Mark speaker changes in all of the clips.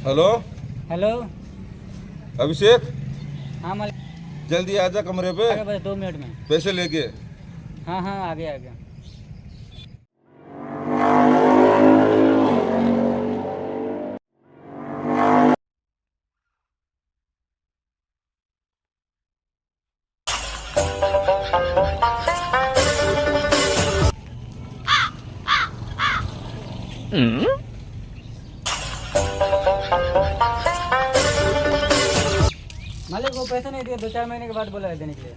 Speaker 1: Hello
Speaker 2: hello.
Speaker 1: Abhishek,
Speaker 2: हाँ मालिक।
Speaker 1: जल्दी आजा कमरे पे।
Speaker 2: आगे बस 2 मिनट में।
Speaker 1: पैसे लेके।
Speaker 2: हाँ हाँ आगे आ गया। मालिक वो पैसे नहीं दिए, 2-4 महीने के बाद बोला है देने के लिए।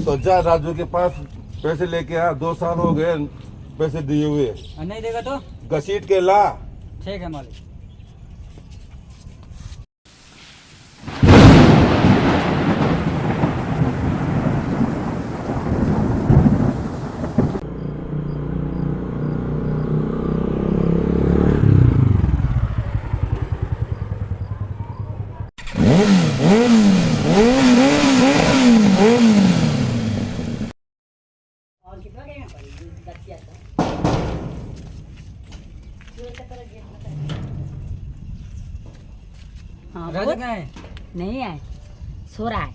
Speaker 1: तो जा राजू के पास पैसे लेके आ, 2 साल हो गए पैसे दिए हुए।
Speaker 2: और नहीं देगा तो?
Speaker 1: घसीट के ला।
Speaker 2: ठीक है मालिक।
Speaker 3: हाँ
Speaker 2: राजू
Speaker 3: बोल।
Speaker 2: कहाँ है?
Speaker 3: नहीं आए, सो रहा है।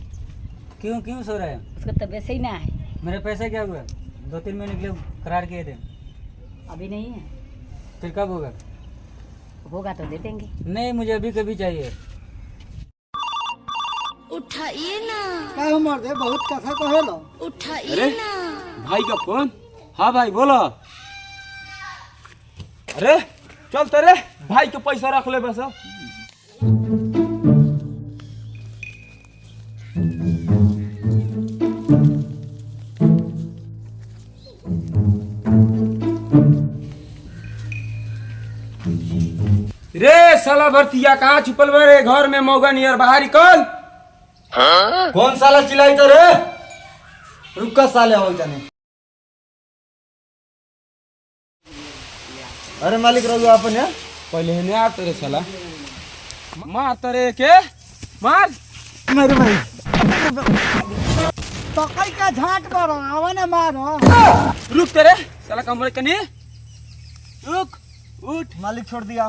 Speaker 2: क्यों क्यों सो रहा है?
Speaker 3: उसका तबीयत सही ना है।
Speaker 2: मेरे पैसे क्या हुआ? 2-3 महीने के लिए करार किए थे।
Speaker 3: अभी नहीं है,
Speaker 2: फिर कब होगा?
Speaker 3: होगा तो दे देंगे।
Speaker 2: नहीं, मुझे अभी कभी चाहिए।
Speaker 4: उठाइए ना,
Speaker 5: का उम्र दे बहुत कथा कहेलो।
Speaker 4: उठाइए ना।
Speaker 6: भाई का फोन। हाँ भाई बोलो। अरे चल तेरे भाई के पैसा रख ले बस। रे साला भर्तिया कहाँ छुपल बा रे? घर में मौगा नियर बाहर निकल।
Speaker 5: कौन साला चिल्लाई तो रे? रुका साले हो जाने। अरे मालिक रहो अपन है।
Speaker 6: पहले है आ तेरे साला मार तेरे के मार।
Speaker 5: मेरे भाई तकई का झाट करो आवे ना मारो।
Speaker 6: रुक तेरे साला कमरे कनी रुक। उठ
Speaker 5: मालिक छोड़ दिया।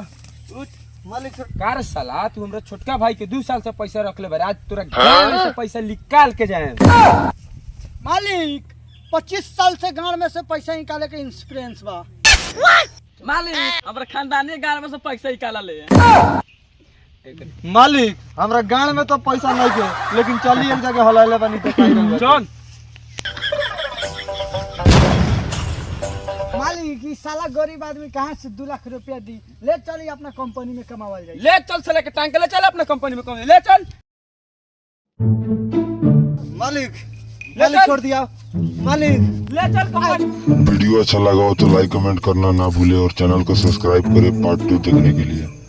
Speaker 6: उठ।
Speaker 5: मालिक छोड़।
Speaker 6: कार साला तू हमरा छोटका भाई के 2 साल से पैसा रख ले बारे, आज तोरा गांव से पैसा निकाल के जाए।
Speaker 5: मालिक 25 साल से गांव में से पैसा निकाले के एक्सपीरियंस बा।
Speaker 6: मालिक हमरा खानदानी गांव में से पैसा निकाला ले।
Speaker 5: मालिक हमरा गांव में तो पैसा नहीं के, लेकिन चली एक जगह हलाले बनी तो
Speaker 6: चल।
Speaker 5: मालिक ई साला गरीब आदमी कहाँ से 2 लाख रुपया दी? ले चली अपना कंपनी में कमावल जाए।
Speaker 6: ले चल साले के टांग के ले चल अपना कंपनी में ले चल।
Speaker 5: मालिक
Speaker 6: ले
Speaker 5: मालिक
Speaker 6: चल।
Speaker 5: छोड़ दिया। मालिक
Speaker 6: ले चल कंपनी।
Speaker 7: वीडियो अच्छा लगा हो तो लाइक कमेंट करना ना भूले और चैनल को सब्सक्राइब करें पार्ट 2 देखने के लिए।